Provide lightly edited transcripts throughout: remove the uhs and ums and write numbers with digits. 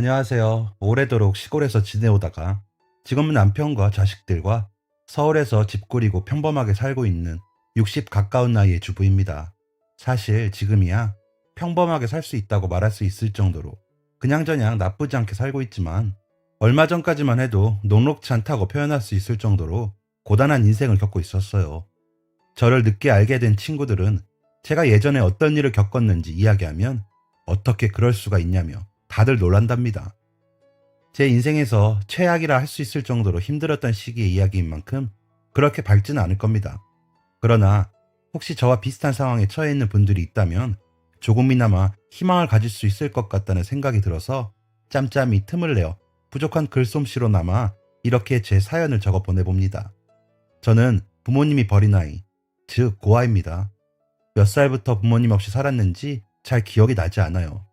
안녕하세요. 오래도록 시골에서 지내오다가 지금은 남편과 자식들과 서울에서 집 꾸리고 평범하게 살고 있는 60 가까운 나이의 주부입니다. 사실 지금이야 평범하게 살 수 있다고 말할 수 있을 정도로 그냥저냥 나쁘지 않게 살고 있지만 얼마 전까지만 해도 녹록지 않다고 표현할 수 있을 정도로 고단한 인생을 겪고 있었어요. 저를 늦게 알게 된 친구들은 제가 예전에 어떤 일을 겪었는지 이야기하면 어떻게 그럴 수가 있냐며 다들 놀란답니다. 제 인생에서 최악이라 할 수 있을 정도로 힘들었던 시기의 이야기인 만큼 그렇게 밝지는 않을 겁니다. 그러나 혹시 저와 비슷한 상황에 처해 있는 분들이 있다면 조금이나마 희망을 가질 수 있을 것 같다는 생각이 들어서 짬짬이 틈을 내어 부족한 글솜씨로나마 이렇게 제 사연을 적어 보내봅니다. 저는 부모님이 버린 아이, 즉 고아입니다. 몇 살부터 부모님 없이 살았는지 잘 기억이 나지 않아요.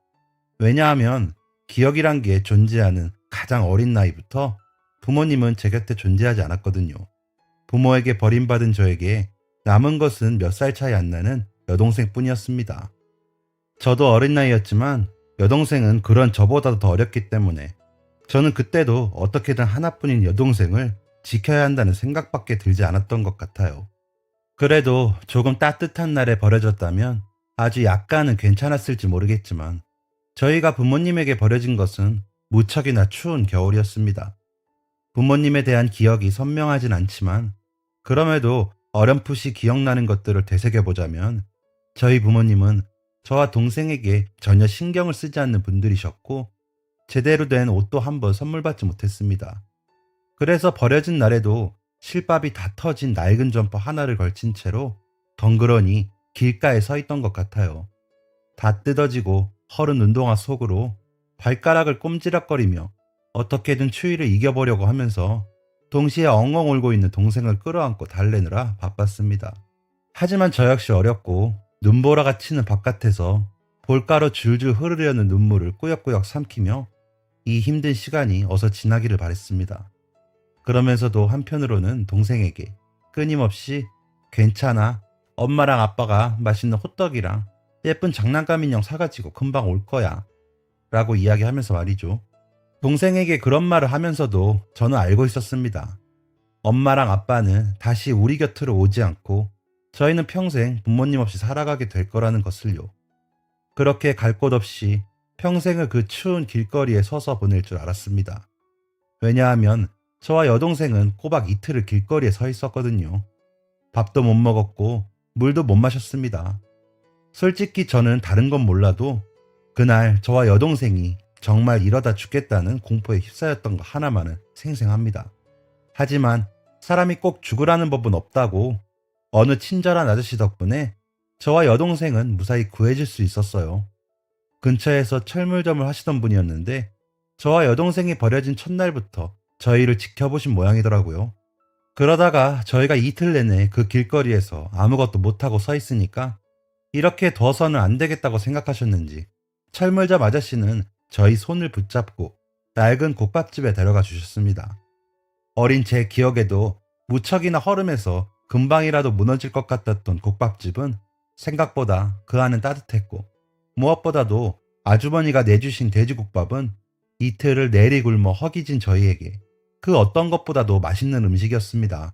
왜냐하면 기억이란 게 존재하는 가장 어린 나이부터 부모님은 제 곁에 존재하지 않았거든요. 부모에게 버림받은 저에게 남은 것은 몇 살 차이 안 나는 여동생 뿐이었습니다. 저도 어린 나이였지만 여동생은 그런 저보다도 더 어렸기 때문에 저는 그때도 어떻게든 하나뿐인 여동생을 지켜야 한다는 생각밖에 들지 않았던 것 같아요. 그래도 조금 따뜻한 날에 버려졌다면 아주 약간은 괜찮았을지 모르겠지만 저희가 부모님에게 버려진 것은 무척이나 추운 겨울이었습니다. 부모님에 대한 기억이 선명하진 않지만 그럼에도 어렴풋이 기억나는 것들을 되새겨보자면 저희 부모님은 저와 동생에게 전혀 신경을 쓰지 않는 분들이셨고 제대로 된 옷도 한 번 선물 받지 못했습니다. 그래서 버려진 날에도 실밥이 다 터진 낡은 점퍼 하나를 걸친 채로 덩그러니 길가에 서 있던 것 같아요. 다 뜯어지고 허른 운동화 속으로 발가락을 꼼지락거리며 어떻게든 추위를 이겨보려고 하면서 동시에 엉엉 울고 있는 동생을 끌어안고 달래느라 바빴습니다. 하지만 저 역시 어렸고 눈보라가 치는 바깥에서 볼가루 줄줄 흐르려는 눈물을 꾸역꾸역 삼키며 이 힘든 시간이 어서 지나기를 바랬습니다. 그러면서도 한편으로는 동생에게 끊임없이 괜찮아, 엄마랑 아빠가 맛있는 호떡이랑 예쁜 장난감 인형 사가지고 금방 올 거야 라고 이야기하면서 말이죠. 동생에게 그런 말을 하면서도 저는 알고 있었습니다. 엄마랑 아빠는 다시 우리 곁으로 오지 않고 저희는 평생 부모님 없이 살아가게 될 거라는 것을요. 그렇게 갈 곳 없이 평생을 그 추운 길거리에 서서 보낼 줄 알았습니다. 왜냐하면 저와 여동생은 꼬박 이틀을 길거리에 서 있었거든요. 밥도 못 먹었고 물도 못 마셨습니다. 솔직히 저는 다른 건 몰라도 그날 저와 여동생이 정말 이러다 죽겠다는 공포에 휩싸였던 거 하나만은 생생합니다. 하지만 사람이 꼭 죽으라는 법은 없다고 어느 친절한 아저씨 덕분에 저와 여동생은 무사히 구해질 수 있었어요. 근처에서 철물점을 하시던 분이었는데 저와 여동생이 버려진 첫날부터 저희를 지켜보신 모양이더라고요. 그러다가 저희가 이틀 내내 그 길거리에서 아무것도 못하고 서 있으니까 이렇게 둬서는 안 되겠다고 생각하셨는지 철물점 아저씨는 저희 손을 붙잡고 낡은 국밥집에 데려가 주셨습니다. 어린 제 기억에도 무척이나 허름해서 금방이라도 무너질 것 같았던 국밥집은 생각보다 그 안은 따뜻했고 무엇보다도 아주머니가 내주신 돼지국밥은 이틀을 내리 굶어 허기진 저희에게 그 어떤 것보다도 맛있는 음식이었습니다.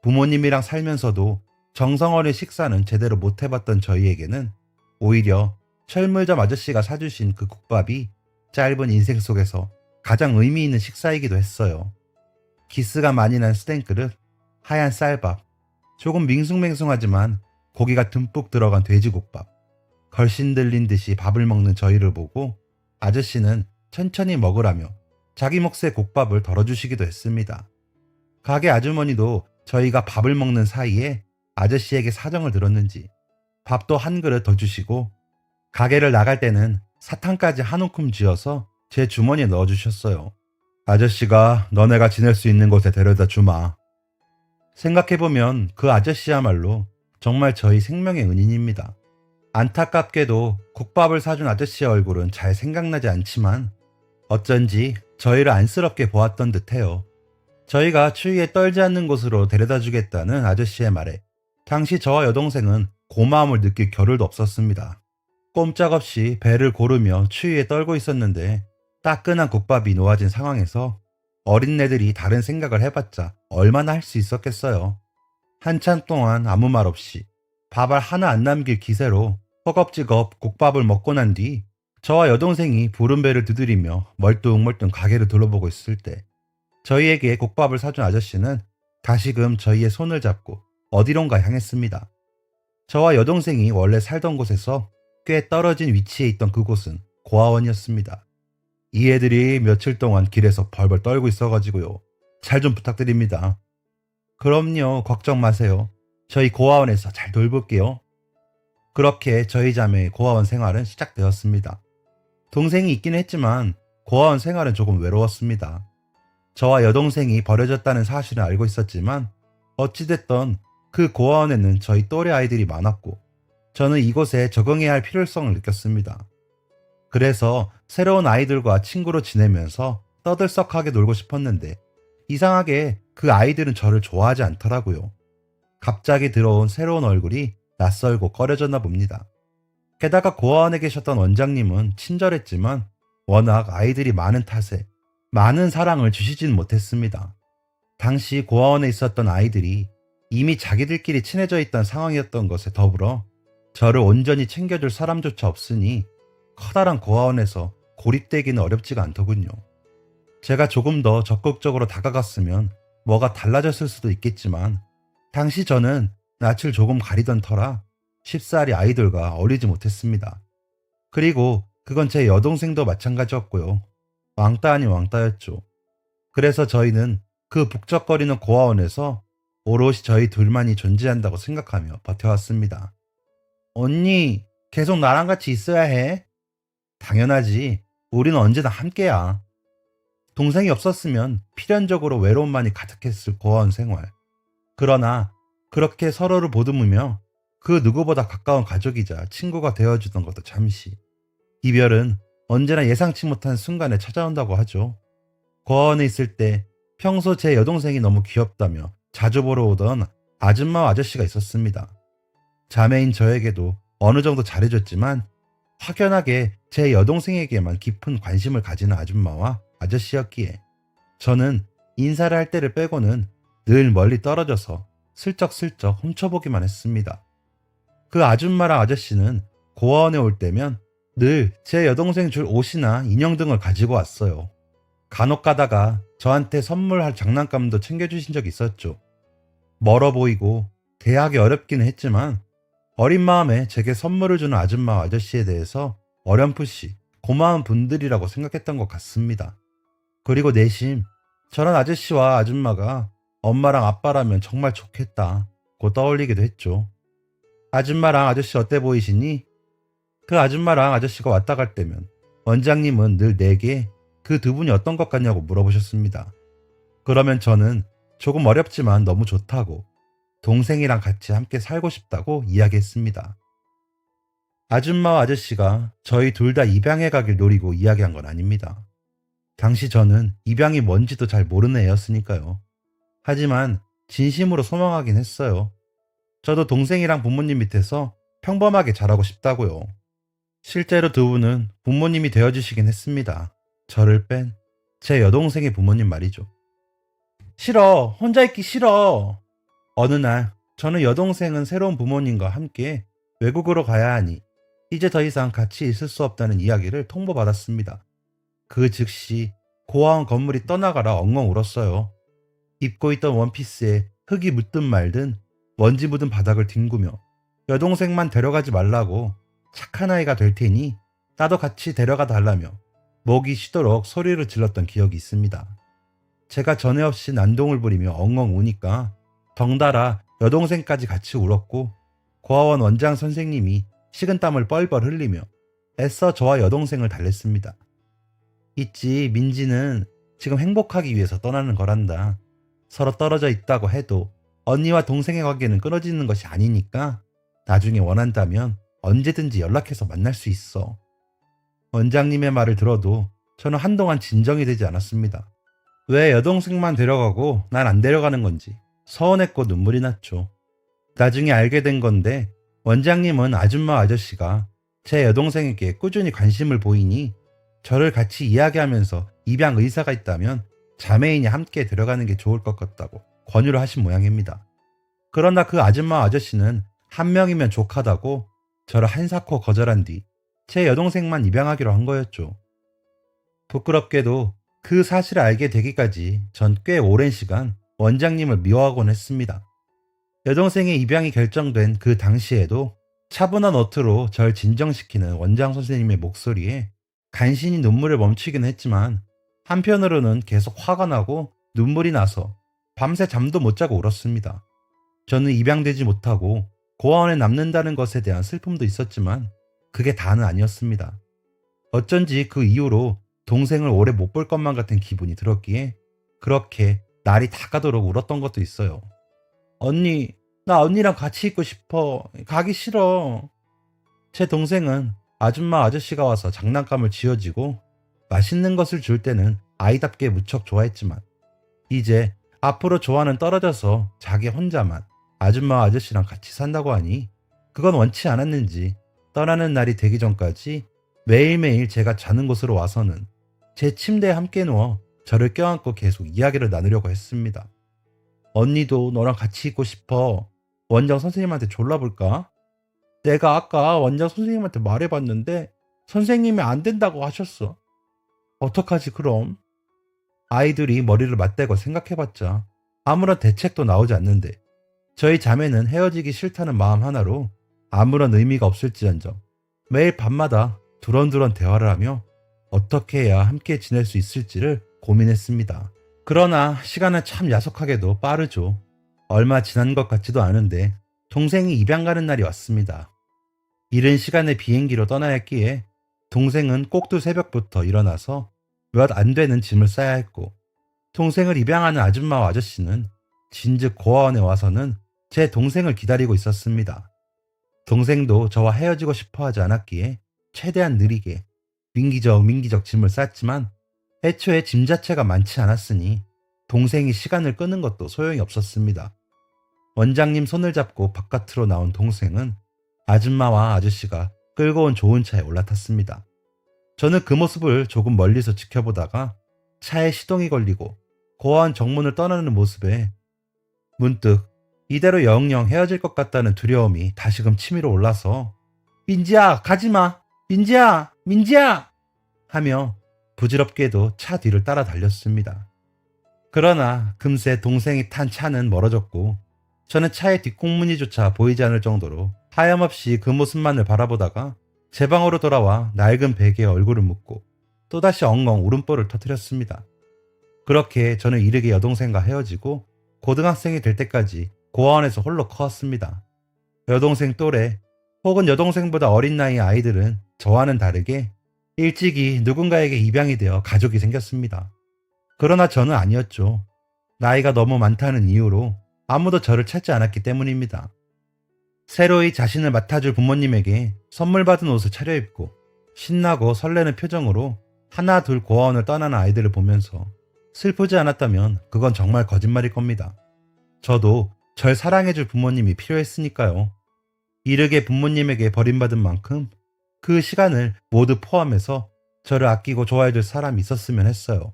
부모님이랑 살면서도 정성 어린 식사는 제대로 못 해봤던 저희에게는 오히려 철물점 아저씨가 사주신 그 국밥이 짧은 인생 속에서 가장 의미 있는 식사이기도 했어요. 기스가 많이 난 스텐그릇, 하얀 쌀밥, 조금 밍숭맹숭하지만 고기가 듬뿍 들어간 돼지국밥, 걸신 들린 듯이 밥을 먹는 저희를 보고 아저씨는 천천히 먹으라며 자기 몫의 국밥을 덜어주시기도 했습니다. 가게 아주머니도 저희가 밥을 먹는 사이에 아저씨에게 사정을 들었는지 밥도 한 그릇 더 주시고 가게를 나갈 때는 사탕까지 한 움큼 쥐어서 제 주머니에 넣어주셨어요. 아저씨가 너네가 지낼 수 있는 곳에 데려다 주마. 생각해보면 그 아저씨야말로 정말 저희 생명의 은인입니다. 안타깝게도 국밥을 사준 아저씨의 얼굴은 잘 생각나지 않지만 어쩐지 저희를 안쓰럽게 보았던 듯해요. 저희가 추위에 떨지 않는 곳으로 데려다 주겠다는 아저씨의 말에 당시 저와 여동생은 고마움을 느낄 겨를도 없었습니다. 꼼짝없이 배를 고르며 추위에 떨고 있었는데 따끈한 국밥이 놓아진 상황에서 어린애들이 다른 생각을 해봤자 얼마나 할 수 있었겠어요. 한참 동안 아무 말 없이 밥알 하나 안 남길 기세로 허겁지겁 국밥을 먹고 난 뒤 저와 여동생이 부른 배를 두드리며 멀뚱멀뚱 가게를 둘러보고 있을 때 저희에게 국밥을 사준 아저씨는 다시금 저희의 손을 잡고 어디론가 향했습니다. 저와 여동생이 원래 살던 곳에서 꽤 떨어진 위치에 있던 그곳은 고아원이었습니다. 이 애들이 며칠 동안 길에서 벌벌 떨고 있어가지고요. 잘 좀 부탁드립니다. 그럼요, 걱정 마세요. 저희 고아원에서 잘 돌볼게요. 그렇게 저희 자매의 고아원 생활은 시작되었습니다. 동생이 있긴 했지만 고아원 생활은 조금 외로웠습니다. 저와 여동생이 버려졌다는 사실은 알고 있었지만 어찌됐던 그 고아원에는 저희 또래 아이들이 많았고 저는 이곳에 적응해야 할 필요성을 느꼈습니다. 그래서 새로운 아이들과 친구로 지내면서 떠들썩하게 놀고 싶었는데 이상하게 그 아이들은 저를 좋아하지 않더라고요. 갑자기 들어온 새로운 얼굴이 낯설고 꺼려졌나 봅니다. 게다가 고아원에 계셨던 원장님은 친절했지만 워낙 아이들이 많은 탓에 많은 사랑을 주시진 못했습니다. 당시 고아원에 있었던 아이들이 이미 자기들끼리 친해져 있던 상황이었던 것에 더불어 저를 온전히 챙겨줄 사람조차 없으니 커다란 고아원에서 고립되기는 어렵지가 않더군요. 제가 조금 더 적극적으로 다가갔으면 뭐가 달라졌을 수도 있겠지만 당시 저는 낯을 조금 가리던 터라 쉽사리 아이들과 어울리지 못했습니다. 그리고 그건 제 여동생도 마찬가지였고요. 왕따 아닌 왕따였죠. 그래서 저희는 그 북적거리는 고아원에서 오롯이 저희 둘만이 존재한다고 생각하며 버텨왔습니다. 언니, 계속 나랑 같이 있어야 해? 당연하지. 우리는 언제나 함께야. 동생이 없었으면 필연적으로 외로움만이 가득했을 고아원 생활. 그러나 그렇게 서로를 보듬으며 그 누구보다 가까운 가족이자 친구가 되어주던 것도 잠시. 이별은 언제나 예상치 못한 순간에 찾아온다고 하죠. 고아원에 있을 때 평소 제 여동생이 너무 귀엽다며 자주 보러 오던 아줌마 아저씨가 있었습니다. 자매인 저에게도 어느 정도 잘해줬지만 확연하게 제 여동생에게만 깊은 관심을 가지는 아줌마와 아저씨였기에 저는 인사를 할 때를 빼고는 늘 멀리 떨어져서 슬쩍슬쩍 훔쳐보기만 했습니다. 그 아줌마랑 아저씨는 고아원에 올 때면 늘 제 여동생 줄 옷이나 인형 등을 가지고 왔어요. 간혹 가다가 저한테 선물할 장난감도 챙겨주신 적이 있었죠. 멀어 보이고 대하기 어렵기는 했지만 어린 마음에 제게 선물을 주는 아줌마와 아저씨에 대해서 어렴풋이 고마운 분들이라고 생각했던 것 같습니다. 그리고 내심 저런 아저씨와 아줌마가 엄마랑 아빠라면 정말 좋겠다고 떠올리기도 했죠. 아줌마랑 아저씨 어때 보이시니? 그 아줌마랑 아저씨가 왔다 갈 때면 원장님은 늘 내게 그 두 분이 어떤 것 같냐고 물어보셨습니다. 그러면 저는 조금 어렵지만 너무 좋다고 동생이랑 같이 함께 살고 싶다고 이야기했습니다. 아줌마와 아저씨가 저희 둘 다 입양해 가길 노리고 이야기한 건 아닙니다. 당시 저는 입양이 뭔지도 잘 모르는 애였으니까요. 하지만 진심으로 소망하긴 했어요. 저도 동생이랑 부모님 밑에서 평범하게 자라고 싶다고요. 실제로 두 분은 부모님이 되어주시긴 했습니다. 저를 뺀 제 여동생의 부모님 말이죠. 싫어, 혼자 있기 싫어. 어느 날 저는 여동생은 새로운 부모님과 함께 외국으로 가야 하니 이제 더 이상 같이 있을 수 없다는 이야기를 통보받았습니다. 그 즉시 고아원 건물이 떠나가라 엉엉 울었어요. 입고 있던 원피스에 흙이 묻든 말든 먼지 묻은 바닥을 뒹구며 여동생만 데려가지 말라고 착한 아이가 될 테니 나도 같이 데려가 달라며 목이 쉬도록 소리를 질렀던 기억이 있습니다. 제가 전에 없이 난동을 부리며 엉엉 우니까 덩달아 여동생까지 같이 울었고 고아원 원장 선생님이 식은땀을 뻘뻘 흘리며 애써 저와 여동생을 달랬습니다. 있지, 민지는 지금 행복하기 위해서 떠나는 거란다. 서로 떨어져 있다고 해도 언니와 동생의 관계는 끊어지는 것이 아니니까 나중에 원한다면 언제든지 연락해서 만날 수 있어. 원장님의 말을 들어도 저는 한동안 진정이 되지 않았습니다. 왜 여동생만 데려가고 난 안 데려가는 건지 서운했고 눈물이 났죠. 나중에 알게 된 건데 원장님은 아줌마 아저씨가 제 여동생에게 꾸준히 관심을 보이니 저를 같이 이야기하면서 입양 의사가 있다면 자매인이 함께 들어가는 게 좋을 것 같다고 권유를 하신 모양입니다. 그러나 그 아줌마 아저씨는 한 명이면 족하다고 저를 한사코 거절한 뒤 제 여동생만 입양하기로 한 거였죠. 부끄럽게도 그 사실을 알게 되기까지 전 꽤 오랜 시간 원장님을 미워하곤 했습니다. 여동생의 입양이 결정된 그 당시에도 차분한 어투로 절 진정시키는 원장 선생님의 목소리에 간신히 눈물을 멈추긴 했지만 한편으로는 계속 화가 나고 눈물이 나서 밤새 잠도 못 자고 울었습니다. 저는 입양되지 못하고 고아원에 남는다는 것에 대한 슬픔도 있었지만 그게 다는 아니었습니다. 어쩐지 그 이후로 동생을 오래 못 볼 것만 같은 기분이 들었기에 그렇게 날이 다 가도록 울었던 것도 있어요. 언니, 나 언니랑 같이 있고 싶어. 가기 싫어. 제 동생은 아줌마 아저씨가 와서 장난감을 쥐어지고 맛있는 것을 줄 때는 아이답게 무척 좋아했지만 이제 앞으로 좋아는 떨어져서 자기 혼자만 아줌마 아저씨랑 같이 산다고 하니 그건 원치 않았는지 떠나는 날이 되기 전까지 매일매일 제가 자는 곳으로 와서는 제 침대에 함께 누워 저를 껴안고 계속 이야기를 나누려고 했습니다. 언니도 너랑 같이 있고 싶어. 원장 선생님한테 졸라볼까? 내가 아까 원장 선생님한테 말해봤는데 선생님이 안 된다고 하셨어. 어떡하지 그럼? 아이들이 머리를 맞대고 생각해봤자 아무런 대책도 나오지 않는데 저희 자매는 헤어지기 싫다는 마음 하나로 아무런 의미가 없을지언정 매일 밤마다 두런두런 대화를 하며 어떻게 해야 함께 지낼 수 있을지를 고민했습니다. 그러나 시간은 참 야속하게도 빠르죠. 얼마 지난 것 같지도 않은데 동생이 입양 가는 날이 왔습니다. 이른 시간에 비행기로 떠나야 했기에 동생은 꼭두 새벽부터 일어나서 몇 안 되는 짐을 싸야 했고 동생을 입양하는 아줌마와 아저씨는 진즉 고아원에 와서는 제 동생을 기다리고 있었습니다. 동생도 저와 헤어지고 싶어 하지 않았기에 최대한 느리게 민기적 짐을 쌌지만 애초에 짐 자체가 많지 않았으니 동생이 시간을 끄는 것도 소용이 없었습니다. 원장님 손을 잡고 바깥으로 나온 동생은 아줌마와 아저씨가 끌고 온 좋은 차에 올라탔습니다. 저는 그 모습을 조금 멀리서 지켜보다가 차에 시동이 걸리고 고아원 정문을 떠나는 모습에 문득 이대로 영영 헤어질 것 같다는 두려움이 다시금 치밀어 올라서 민지야 가지마 민지야 하며 부질없게도 차 뒤를 따라 달렸습니다. 그러나 금세 동생이 탄 차는 멀어졌고 저는 차의 뒷공무니조차 보이지 않을 정도로 하염없이 그 모습만을 바라보다가 제 방으로 돌아와 낡은 베개에 얼굴을 묻고 또다시 엉엉 울음보를 터뜨렸습니다. 그렇게 저는 이르게 여동생과 헤어지고 고등학생이 될 때까지 고아원에서 홀로 커왔습니다. 여동생 또래 혹은 여동생보다 어린 나이의 아이들은 저와는 다르게 일찍이 누군가에게 입양이 되어 가족이 생겼습니다. 그러나 저는 아니었죠. 나이가 너무 많다는 이유로 아무도 저를 찾지 않았기 때문입니다. 새로이 자신을 맡아줄 부모님에게 선물 받은 옷을 차려입고 신나고 설레는 표정으로 하나 둘 고아원을 떠나는 아이들을 보면서 슬프지 않았다면 그건 정말 거짓말일 겁니다. 저도 절 사랑해줄 부모님이 필요했으니까요. 이르게 부모님에게 버림받은 만큼 그 시간을 모두 포함해서 저를 아끼고 좋아해줄 사람이 있었으면 했어요.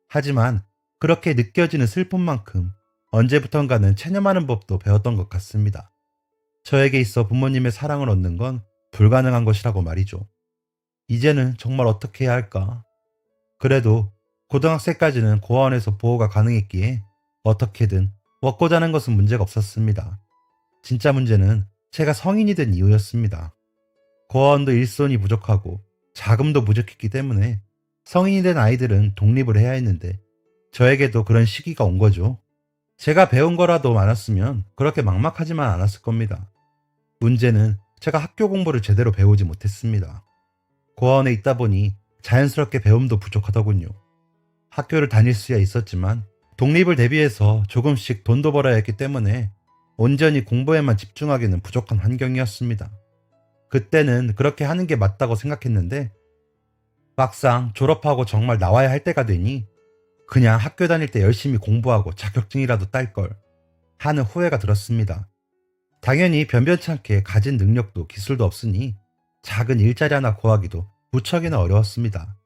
하지만 그렇게 느껴지는 슬픔만큼 언제부턴가는 체념하는 법도 배웠던 것 같습니다. 저에게 있어 부모님의 사랑을 얻는 건 불가능한 것이라고 말이죠. 이제는 정말 어떻게 해야 할까? 그래도 고등학생까지는 고아원에서 보호가 가능했기에 어떻게든 먹고 자는 것은 문제가 없었습니다. 진짜 문제는 제가 성인이 된 이유였습니다. 고아원도 일손이 부족하고 자금도 부족했기 때문에 성인이 된 아이들은 독립을 해야 했는데 저에게도 그런 시기가 온 거죠. 제가 배운 거라도 많았으면 그렇게 막막하지만 않았을 겁니다. 문제는 제가 학교 공부를 제대로 배우지 못했습니다. 고아원에 있다 보니 자연스럽게 배움도 부족하더군요. 학교를 다닐 수야 있었지만 독립을 대비해서 조금씩 돈도 벌어야 했기 때문에 온전히 공부에만 집중하기는 부족한 환경이었습니다. 그때는 그렇게 하는 게 맞다고 생각했는데 막상 졸업하고 정말 나와야 할 때가 되니 그냥 학교 다닐 때 열심히 공부하고 자격증이라도 딸 걸 하는 후회가 들었습니다. 당연히 변변찮게 가진 능력도 기술도 없으니 작은 일자리 하나 구하기도 무척이나 어려웠습니다.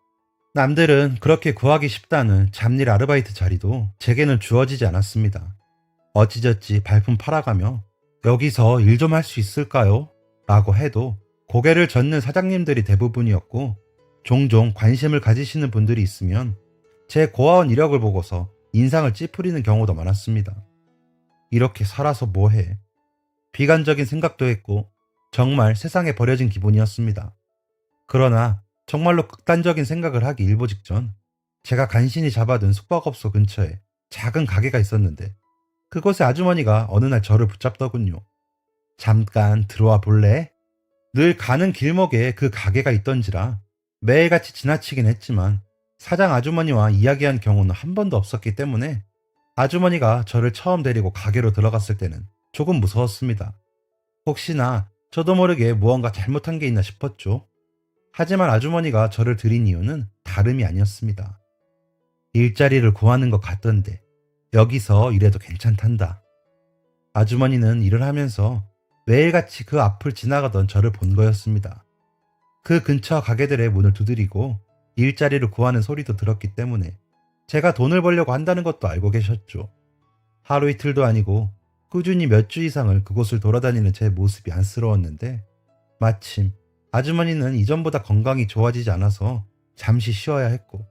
남들은 그렇게 구하기 쉽다는 잡일 아르바이트 자리도 제게는 주어지지 않았습니다. 어찌저찌 발품 팔아가며 여기서 일 좀 할 수 있을까요? 라고 해도 고개를 젓는 사장님들이 대부분이었고, 종종 관심을 가지시는 분들이 있으면 제 고아원 이력을 보고서 인상을 찌푸리는 경우도 많았습니다. 이렇게 살아서 뭐해? 비관적인 생각도 했고 정말 세상에 버려진 기분이었습니다. 그러나 정말로 극단적인 생각을 하기 일보 직전, 제가 간신히 잡아둔 숙박업소 근처에 작은 가게가 있었는데 그곳의 아주머니가 어느 날 저를 붙잡더군요. 잠깐 들어와 볼래? 늘 가는 길목에 그 가게가 있던지라 매일같이 지나치긴 했지만 사장 아주머니와 이야기한 경우는 한 번도 없었기 때문에 아주머니가 저를 처음 데리고 가게로 들어갔을 때는 조금 무서웠습니다. 혹시나 저도 모르게 무언가 잘못한 게 있나 싶었죠. 하지만 아주머니가 저를 들인 이유는 다름이 아니었습니다. 일자리를 구하는 것 같던데 여기서 일해도 괜찮단다. 아주머니는 일을 하면서 매일같이 그 앞을 지나가던 저를 본 거였습니다. 그 근처 가게들의 문을 두드리고 일자리를 구하는 소리도 들었기 때문에 제가 돈을 벌려고 한다는 것도 알고 계셨죠. 하루 이틀도 아니고 꾸준히 몇 주 이상을 그곳을 돌아다니는 제 모습이 안쓰러웠는데, 마침 아주머니는 이전보다 건강이 좋아지지 않아서 잠시 쉬어야 했고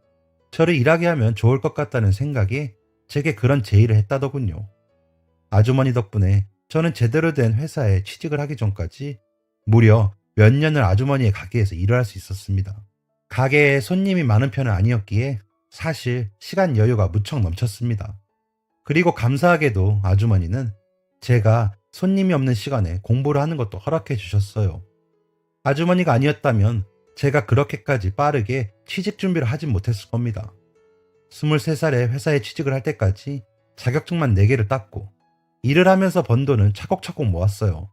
저를 일하게 하면 좋을 것 같다는 생각에 제게 그런 제의를 했다더군요. 아주머니 덕분에 저는 제대로 된 회사에 취직을 하기 전까지 무려 몇 년을 아주머니의 가게에서 일을 할 수 있었습니다. 가게에 손님이 많은 편은 아니었기에 사실 시간 여유가 무척 넘쳤습니다. 그리고 감사하게도 아주머니는 제가 손님이 없는 시간에 공부를 하는 것도 허락해 주셨어요. 아주머니가 아니었다면 제가 그렇게까지 빠르게 취직 준비를 하진 못했을 겁니다. 23살에 회사에 취직을 할 때까지 자격증만 4개를 땄고 일을 하면서 번 돈은 차곡차곡 모았어요.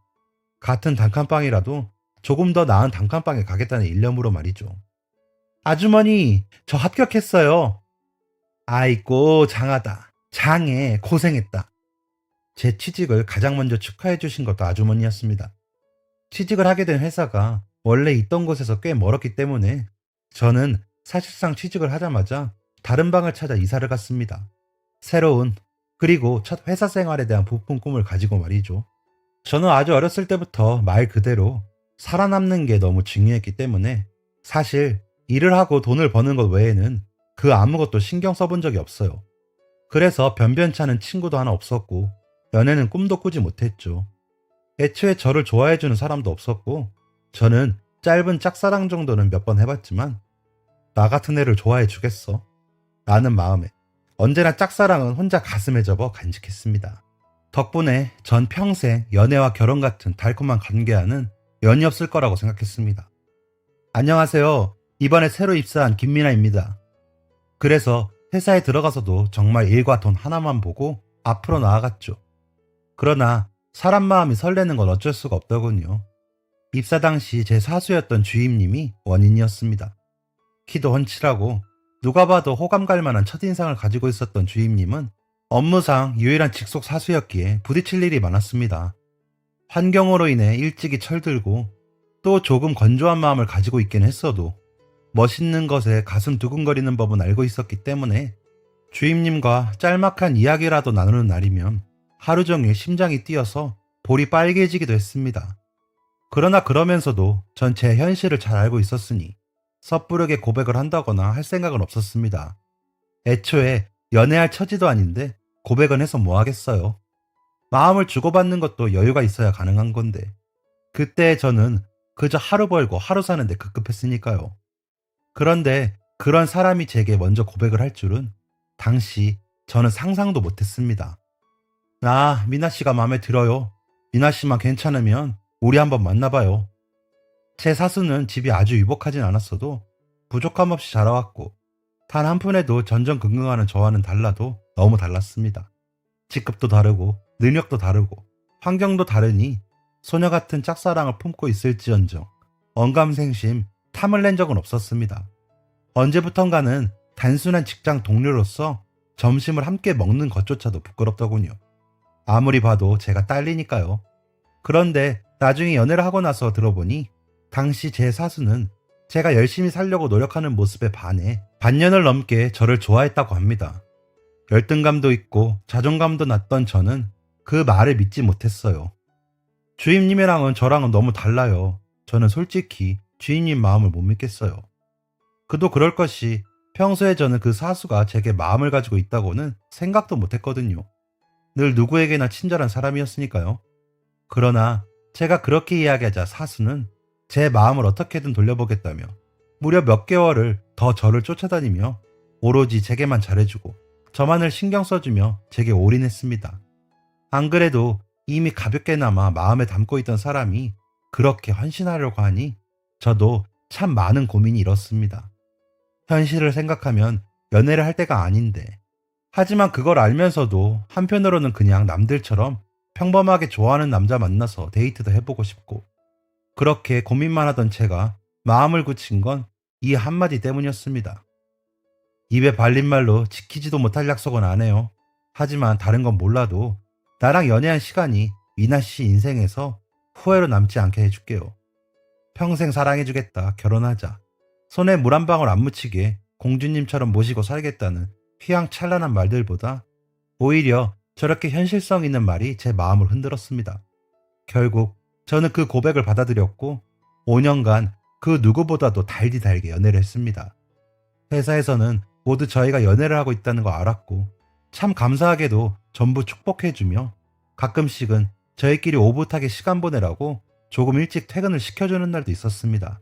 같은 단칸방이라도 조금 더 나은 단칸방에 가겠다는 일념으로 말이죠. 아주머니, 저 합격했어요. 아이고, 장하다. 장해, 고생했다. 제 취직을 가장 먼저 축하해 주신 것도 아주머니였습니다. 취직을 하게 된 회사가 원래 있던 곳에서 꽤 멀었기 때문에 저는 사실상 취직을 하자마자 다른 방을 찾아 이사를 갔습니다. 새로운, 그리고 첫 회사 생활에 대한 부푼 꿈을 가지고 말이죠. 저는 아주 어렸을 때부터 말 그대로 살아남는 게 너무 중요했기 때문에 사실 일을 하고 돈을 버는 것 외에는 그 아무것도 신경 써본 적이 없어요. 그래서 변변찮은 친구도 하나 없었고 연애는 꿈도 꾸지 못했죠. 애초에 저를 좋아해주는 사람도 없었고 저는 짧은 짝사랑 정도는 몇 번 해봤지만 나 같은 애를 좋아해 주겠어? 라는 마음에 언제나 짝사랑은 혼자 가슴에 접어 간직했습니다. 덕분에 전 평생 연애와 결혼 같은 달콤한 관계와는 연이 없을 거라고 생각했습니다. 안녕하세요. 이번에 새로 입사한 김민아입니다. 그래서 회사에 들어가서도 정말 일과 돈 하나만 보고 앞으로 나아갔죠. 그러나 사람 마음이 설레는 건 어쩔 수가 없더군요. 입사 당시 제 사수였던 주임님이 원인이었습니다. 키도 훤칠하고 누가 봐도 호감 갈 만한 첫인상을 가지고 있었던 주임님은 업무상 유일한 직속 사수였기에 부딪힐 일이 많았습니다. 환경으로 인해 일찍이 철들고 또 조금 건조한 마음을 가지고 있긴 했어도 멋있는 것에 가슴 두근거리는 법은 알고 있었기 때문에 주임님과 짤막한 이야기라도 나누는 날이면 하루 종일 심장이 뛰어서 볼이 빨개지기도 했습니다. 그러나 그러면서도 전 제 현실을 잘 알고 있었으니 섣부르게 고백을 한다거나 할 생각은 없었습니다. 애초에 연애할 처지도 아닌데 고백은 해서 뭐 하겠어요. 마음을 주고받는 것도 여유가 있어야 가능한 건데 그때 저는 그저 하루 벌고 하루 사는데 급급했으니까요. 그런데 그런 사람이 제게 먼저 고백을 할 줄은 당시 저는 상상도 못했습니다. 나 미나씨가 마음에 들어요. 미나씨만 괜찮으면 우리 한번 만나봐요. 제 사수는 집이 아주 유복하진 않았어도 부족함 없이 자라왔고 단 한 푼에도 전전긍긍하는 저와는 달라도 너무 달랐습니다. 직급도 다르고 능력도 다르고 환경도 다르니 소녀 같은 짝사랑을 품고 있을지언정 언감생심 탐을 낸 적은 없었습니다. 언제부턴가는 단순한 직장 동료로서 점심을 함께 먹는 것조차도 부끄럽더군요. 아무리 봐도 제가 딸리니까요. 그런데 나중에 연애를 하고 나서 들어보니 당시 제 사수는 제가 열심히 살려고 노력하는 모습에 반해 반년을 넘게 저를 좋아했다고 합니다. 열등감도 있고 자존감도 났던 저는 그 말을 믿지 못했어요. 주임님이랑은 저랑은 너무 달라요. 저는 솔직히 주임님 마음을 못 믿겠어요. 그도 그럴 것이 평소에 저는 그 사수가 제게 마음을 가지고 있다고는 생각도 못했거든요. 늘 누구에게나 친절한 사람이었으니까요. 그러나 제가 그렇게 이야기하자 사수는 제 마음을 어떻게든 돌려보겠다며 무려 몇 개월을 더 저를 쫓아다니며 오로지 제게만 잘해주고 저만을 신경 써주며 제게 올인했습니다. 안 그래도 이미 가볍게나마 마음에 담고 있던 사람이 그렇게 헌신하려고 하니 저도 참 많은 고민이 일었습니다. 현실을 생각하면 연애를 할 때가 아닌데, 하지만 그걸 알면서도 한편으로는 그냥 남들처럼 평범하게 좋아하는 남자 만나서 데이트도 해보고 싶고, 그렇게 고민만 하던 제가 마음을 굳힌 건 이 한마디 때문이었습니다. 입에 발린 말로 지키지도 못할 약속은 안 해요. 하지만 다른 건 몰라도 나랑 연애한 시간이 미나 씨 인생에서 후회로 남지 않게 해줄게요. 평생 사랑해주겠다. 결혼하자. 손에 물 한 방울 안 묻히게 공주님처럼 모시고 살겠다는 휘황찬란한 말들보다 오히려 저렇게 현실성 있는 말이 제 마음을 흔들었습니다. 결국 저는 그 고백을 받아들였고 5년간 그 누구보다도 달디달게 연애를 했습니다. 회사에서는 모두 저희가 연애를 하고 있다는 거 알았고 참 감사하게도 전부 축복해주며 가끔씩은 저희끼리 오붓하게 시간 보내라고 조금 일찍 퇴근을 시켜주는 날도 있었습니다.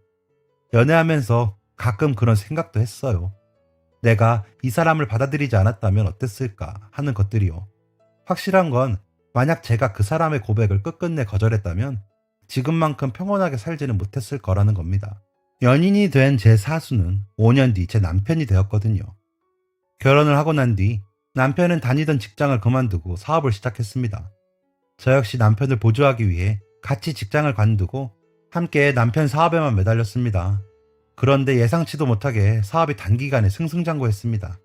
연애하면서 가끔 그런 생각도 했어요. 내가 이 사람을 받아들이지 않았다면 어땠을까 하는 것들이요. 확실한 건 만약 제가 그 사람의 고백을 끝끝내 거절했다면 지금만큼 평온하게 살지는 못했을 거라는 겁니다. 연인이 된 제 사수는 5년 뒤 제 남편이 되었거든요. 결혼을 하고 난 뒤 남편은 다니던 직장을 그만두고 사업을 시작했습니다. 저 역시 남편을 보조하기 위해 같이 직장을 관두고 함께 남편 사업에만 매달렸습니다. 그런데 예상치도 못하게 사업이 단기간에 승승장구했습니다.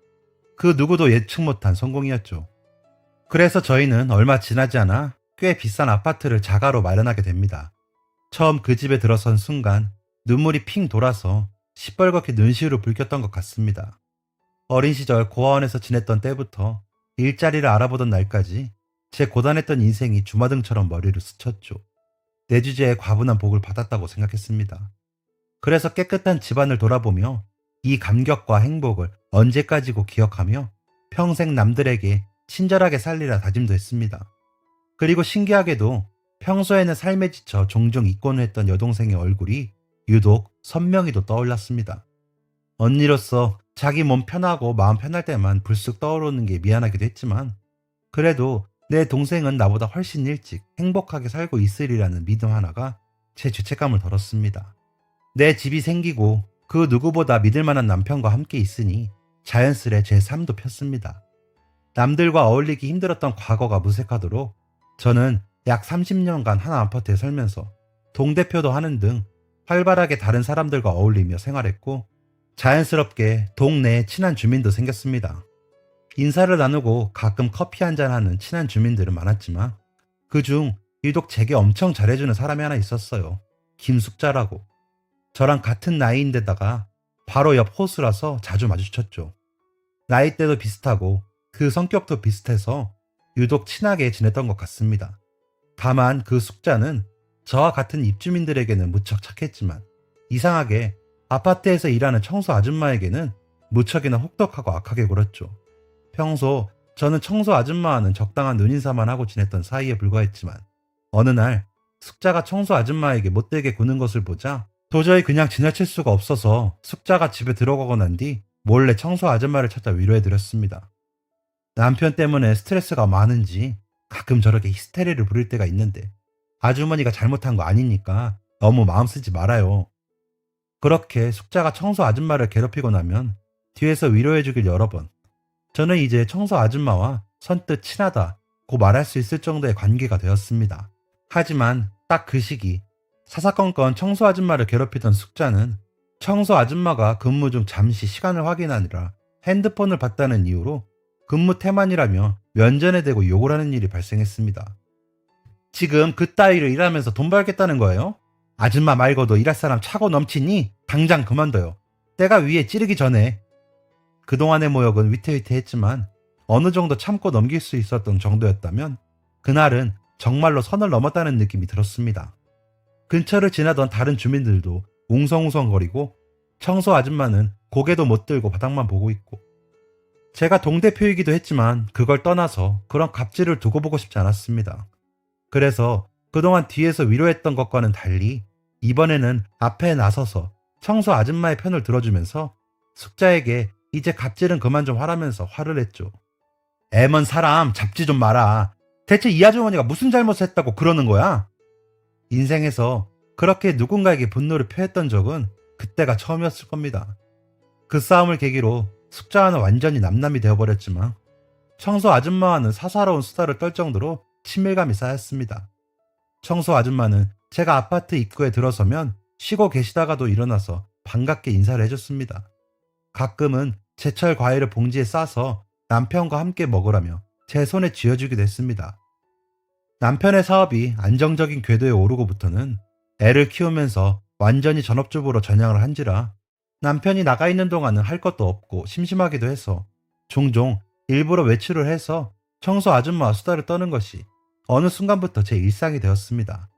그 누구도 예측 못한 성공이었죠. 그래서 저희는 얼마 지나지 않아 꽤 비싼 아파트를 자가로 마련하게 됩니다. 처음 그 집에 들어선 순간 눈물이 핑 돌아서 시뻘겋게 눈시울을 붉혔던 것 같습니다. 어린 시절 고아원에서 지냈던 때부터 일자리를 알아보던 날까지 제 고단했던 인생이 주마등처럼 머리를 스쳤죠. 내 주제에 과분한 복을 받았다고 생각했습니다. 그래서 깨끗한 집안을 돌아보며 이 감격과 행복을 언제까지고 기억하며 평생 남들에게 친절하게 살리라 다짐도 했습니다. 그리고 신기하게도 평소에는 삶에 지쳐 종종 잊곤 했던 여동생의 얼굴이 유독 선명히도 떠올랐습니다. 언니로서 자기 몸 편하고 마음 편할 때만 불쑥 떠오르는 게 미안하기도 했지만 그래도 내 동생은 나보다 훨씬 일찍 행복하게 살고 있으리라는 믿음 하나가 제 죄책감을 덜었습니다. 내 집이 생기고 그 누구보다 믿을 만한 남편과 함께 있으니 자연스레 제 삶도 폈습니다. 남들과 어울리기 힘들었던 과거가 무색하도록 저는 약 30년간 한 아파트에 살면서 동대표도 하는 등 활발하게 다른 사람들과 어울리며 생활했고 자연스럽게 동네에 친한 주민도 생겼습니다. 인사를 나누고 가끔 커피 한잔하는 친한 주민들은 많았지만 그중 유독 제게 엄청 잘해주는 사람이 하나 있었어요. 김숙자라고. 저랑 같은 나이인데다가 바로 옆 호수라서 자주 마주쳤죠. 나이대도 비슷하고 그 성격도 비슷해서 유독 친하게 지냈던 것 같습니다. 다만 그 숙자는 저와 같은 입주민들에게는 무척 착했지만 이상하게 아파트에서 일하는 청소 아줌마에게는 무척이나 혹독하고 악하게 굴었죠. 평소 저는 청소 아줌마와는 적당한 눈인사만 하고 지냈던 사이에 불과했지만 어느 날 숙자가 청소 아줌마에게 못되게 구는 것을 보자 도저히 그냥 지나칠 수가 없어서 숙자가 집에 들어가고 난 뒤 몰래 청소 아줌마를 찾아 위로해드렸습니다. 남편 때문에 스트레스가 많은지 가끔 저렇게 히스테리를 부릴 때가 있는데 아주머니가 잘못한 거 아니니까 너무 마음 쓰지 말아요. 그렇게 숙자가 청소 아줌마를 괴롭히고 나면 뒤에서 위로해주길 여러 번. 저는 이제 청소 아줌마와 선뜻 친하다고 말할 수 있을 정도의 관계가 되었습니다. 하지만 딱 그 시기 사사건건 청소 아줌마를 괴롭히던 숙자는 청소 아줌마가 근무 중 잠시 시간을 확인하느라 핸드폰을 봤다는 이유로 근무 태만이라며 면전에 대고 욕을 하는 일이 발생했습니다. 지금 그따위로 일하면서 돈 벌겠다는 거예요? 아줌마 말고도 일할 사람 차고 넘치니 당장 그만둬요. 때가 위에 찌르기 전에. 그동안의 모욕은 위태위태했지만 어느 정도 참고 넘길 수 있었던 정도였다면 그날은 정말로 선을 넘었다는 느낌이 들었습니다. 근처를 지나던 다른 주민들도 웅성웅성거리고 청소 아줌마는 고개도 못 들고 바닥만 보고 있고, 제가 동대표이기도 했지만 그걸 떠나서 그런 갑질을 두고 보고 싶지 않았습니다. 그래서 그동안 뒤에서 위로했던 것과는 달리 이번에는 앞에 나서서 청소 아줌마의 편을 들어주면서 숙자에게 이제 갑질은 그만 좀 하라면서 화를 냈죠. 애먼 사람 잡지 좀 마라. 대체 이 아주머니가 무슨 잘못을 했다고 그러는 거야? 인생에서 그렇게 누군가에게 분노를 표했던 적은 그때가 처음이었을 겁니다. 그 싸움을 계기로 숙자와는 완전히 남남이 되어버렸지만 청소 아줌마와는 사사로운 수다를 떨 정도로 친밀감이 쌓였습니다. 청소 아줌마는 제가 아파트 입구에 들어서면 쉬고 계시다가도 일어나서 반갑게 인사를 해줬습니다. 가끔은 제철 과일을 봉지에 싸서 남편과 함께 먹으라며 제 손에 쥐어주기도 했습니다. 남편의 사업이 안정적인 궤도에 오르고부터는 애를 키우면서 완전히 전업주부로 전향을 한지라 남편이 나가 있는 동안은 할 것도 없고 심심하기도 해서 종종 일부러 외출을 해서 청소 아줌마와 수다를 떠는 것이 어느 순간부터 제 일상이 되었습니다.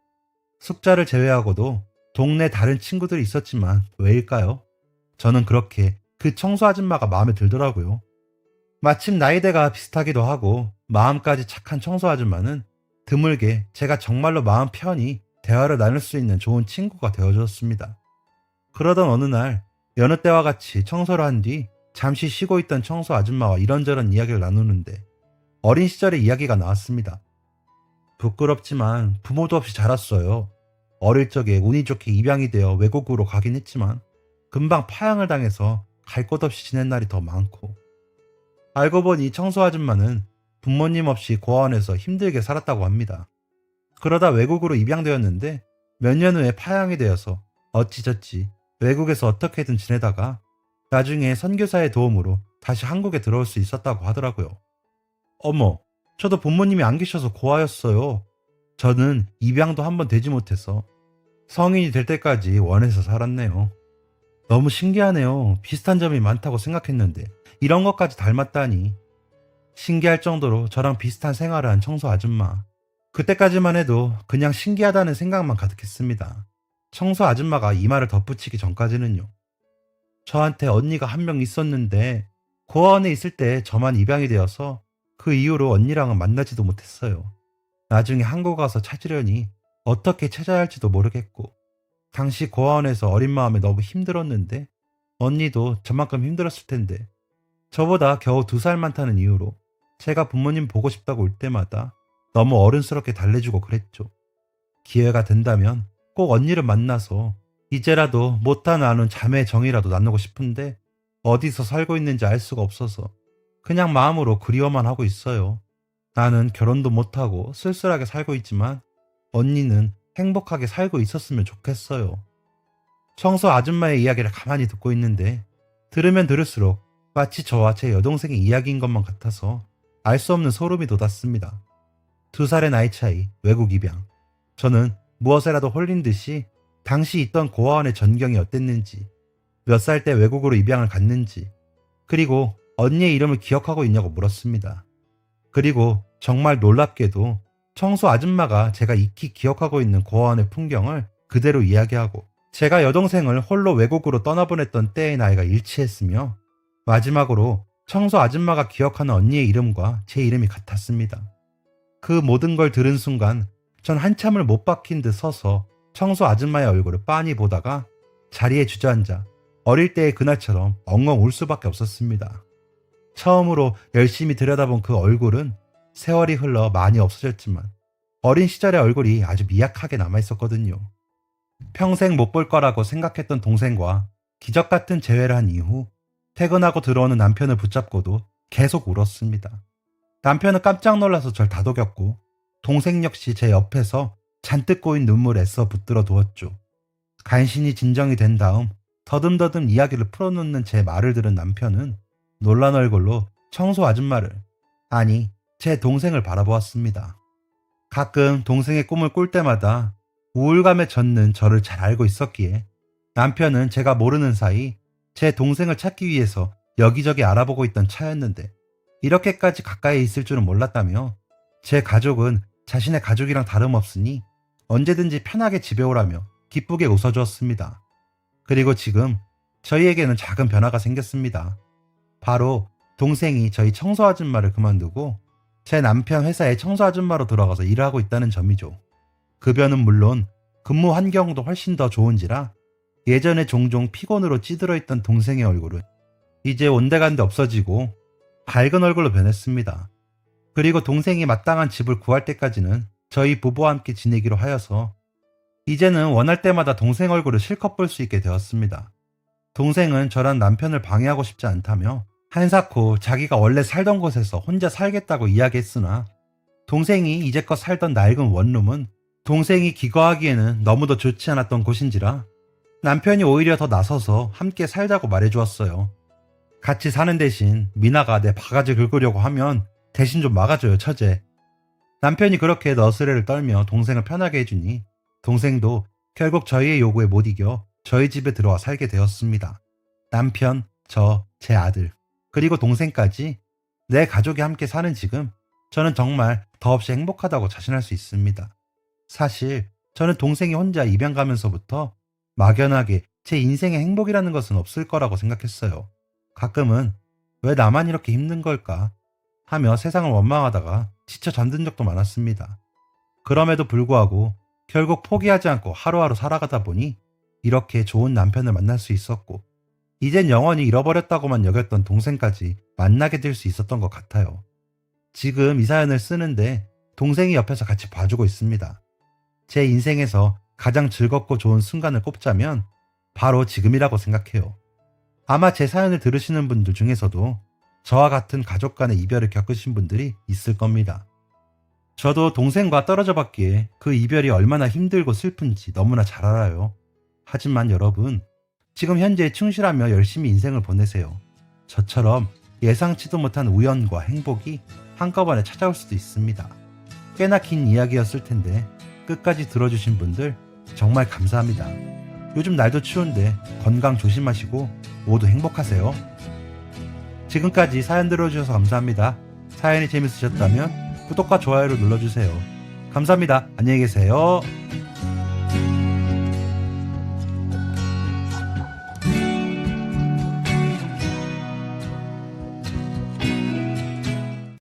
숙자를 제외하고도 동네 다른 친구들이 있었지만 왜일까요? 저는 그렇게 그 청소 아줌마가 마음에 들더라고요. 마침 나이대가 비슷하기도 하고 마음까지 착한 청소 아줌마는 드물게 제가 정말로 마음 편히 대화를 나눌 수 있는 좋은 친구가 되어주었습니다. 그러던 어느 날 여느 때와 같이 청소를 한 뒤 잠시 쉬고 있던 청소 아줌마와 이런저런 이야기를 나누는데 어린 시절의 이야기가 나왔습니다. 부끄럽지만 부모도 없이 자랐어요. 어릴 적에 운이 좋게 입양이 되어 외국으로 가긴 했지만 금방 파양을 당해서 갈 곳 없이 지낸 날이 더 많고, 알고 보니 청소 아줌마는 부모님 없이 고아원에서 힘들게 살았다고 합니다. 그러다 외국으로 입양되었는데 몇 년 후에 파양이 되어서 어찌저찌 외국에서 어떻게든 지내다가 나중에 선교사의 도움으로 다시 한국에 들어올 수 있었다고 하더라고요. 어머, 저도 부모님이 안 계셔서 고아였어요. 저는 입양도 한번 되지 못해서 성인이 될 때까지 원해서 살았네요. 너무 신기하네요. 비슷한 점이 많다고 생각했는데 이런 것까지 닮았다니. 신기할 정도로 저랑 비슷한 생활을 한 청소 아줌마. 그때까지만 해도 그냥 신기하다는 생각만 가득했습니다. 청소 아줌마가 이 말을 덧붙이기 전까지는요. 저한테 언니가 한 명 있었는데 고아원에 있을 때 저만 입양이 되어서 그 이후로 언니랑은 만나지도 못했어요. 나중에 한국 와서 찾으려니 어떻게 찾아야 할지도 모르겠고, 당시 고아원에서 어린 마음에 너무 힘들었는데 언니도 저만큼 힘들었을 텐데 저보다 겨우 2살 많다는 이유로 제가 부모님 보고 싶다고 올 때마다 너무 어른스럽게 달래주고 그랬죠. 기회가 된다면 꼭 언니를 만나서 이제라도 못다 나눈 자매 정이라도 나누고 싶은데 어디서 살고 있는지 알 수가 없어서 그냥 마음으로 그리워만 하고 있어요. 나는 결혼도 못하고 쓸쓸하게 살고 있지만 언니는 행복하게 살고 있었으면 좋겠어요. 청소 아줌마의 이야기를 가만히 듣고 있는데 들으면 들을수록 마치 저와 제 여동생의 이야기인 것만 같아서 알 수 없는 소름이 돋았습니다. 2살의 나이 차이, 외국 입양. 저는 무엇에라도 홀린 듯이 당시 있던 고아원의 전경이 어땠는지, 몇 살 때 외국으로 입양을 갔는지, 그리고 언니의 이름을 기억하고 있냐고 물었습니다. 그리고 정말 놀랍게도 청소 아줌마가 제가 익히 기억하고 있는 고아원의 풍경을 그대로 이야기하고 제가 여동생을 홀로 외국으로 떠나보냈던 때의 나이가 일치했으며 마지막으로 청소 아줌마가 기억하는 언니의 이름과 제 이름이 같았습니다. 그 모든 걸 들은 순간 전 한참을 못 박힌 듯 서서 청소 아줌마의 얼굴을 빤히 보다가 자리에 주저앉아 어릴 때의 그날처럼 엉엉 울 수밖에 없었습니다. 처음으로 열심히 들여다본 그 얼굴은 세월이 흘러 많이 없어졌지만 어린 시절의 얼굴이 아주 미약하게 남아있었거든요. 평생 못 볼 거라고 생각했던 동생과 기적 같은 재회를 한 이후 퇴근하고 들어오는 남편을 붙잡고도 계속 울었습니다. 남편은 깜짝 놀라서 절 다독였고 동생 역시 제 옆에서 잔뜩 고인 눈물에 애써 붙들어 두었죠. 간신히 진정이 된 다음 더듬더듬 이야기를 풀어놓는 제 말을 들은 남편은 놀란 얼굴로 청소 아줌마를, 아니 제 동생을 바라보았습니다. 가끔 동생의 꿈을 꿀 때마다 우울감에 젖는 저를 잘 알고 있었기에 남편은 제가 모르는 사이 제 동생을 찾기 위해서 여기저기 알아보고 있던 차였는데 이렇게까지 가까이 있을 줄은 몰랐다며 제 가족은 자신의 가족이랑 다름없으니 언제든지 편하게 집에 오라며 기쁘게 웃어주었습니다. 그리고 지금 저희에게는 작은 변화가 생겼습니다. 바로 동생이 저희 청소 아줌마를 그만두고 제 남편 회사에 청소 아줌마로 들어가서 일을 하고 있다는 점이죠. 급여는 물론 근무 환경도 훨씬 더 좋은지라 예전에 종종 피곤으로 찌들어 있던 동생의 얼굴은 이제 온데간데 없어지고 밝은 얼굴로 변했습니다. 그리고 동생이 마땅한 집을 구할 때까지는 저희 부부와 함께 지내기로 하여서 이제는 원할 때마다 동생 얼굴을 실컷 볼 수 있게 되었습니다. 동생은 저랑 남편을 방해하고 싶지 않다며 한사코 자기가 원래 살던 곳에서 혼자 살겠다고 이야기했으나 동생이 이제껏 살던 낡은 원룸은 동생이 기거하기에는 너무도 좋지 않았던 곳인지라 남편이 오히려 더 나서서 함께 살자고 말해주었어요. 같이 사는 대신 미나가 내 바가지 긁으려고 하면 대신 좀 막아줘요, 처제. 남편이 그렇게 너스레를 떨며 동생을 편하게 해주니 동생도 결국 저희의 요구에 못 이겨 저희 집에 들어와 살게 되었습니다. 남편, 제 아들, 그리고 동생까지 내 가족이 함께 사는 지금 저는 정말 더없이 행복하다고 자신할 수 있습니다. 사실 저는 동생이 혼자 입양 가면서부터 막연하게 제 인생의 행복이라는 것은 없을 거라고 생각했어요. 가끔은 왜 나만 이렇게 힘든 걸까 하며 세상을 원망하다가 지쳐 잠든 적도 많았습니다. 그럼에도 불구하고 결국 포기하지 않고 하루하루 살아가다 보니 이렇게 좋은 남편을 만날 수 있었고 이젠 영원히 잃어버렸다고만 여겼던 동생까지 만나게 될 수 있었던 것 같아요. 지금 이 사연을 쓰는데 동생이 옆에서 같이 봐주고 있습니다. 제 인생에서 가장 즐겁고 좋은 순간을 꼽자면 바로 지금이라고 생각해요. 아마 제 사연을 들으시는 분들 중에서도 저와 같은 가족 간의 이별을 겪으신 분들이 있을 겁니다. 저도 동생과 떨어져 봤기에 그 이별이 얼마나 힘들고 슬픈지 너무나 잘 알아요. 하지만 여러분, 지금 현재에 충실하며 열심히 인생을 보내세요. 저처럼 예상치도 못한 우연과 행복이 한꺼번에 찾아올 수도 있습니다. 꽤나 긴 이야기였을 텐데 끝까지 들어주신 분들 정말 감사합니다. 요즘 날도 추운데 건강 조심하시고 모두 행복하세요. 지금까지 사연 들어주셔서 감사합니다. 사연이 재밌으셨다면 구독과 좋아요를 눌러주세요. 감사합니다. 안녕히 계세요.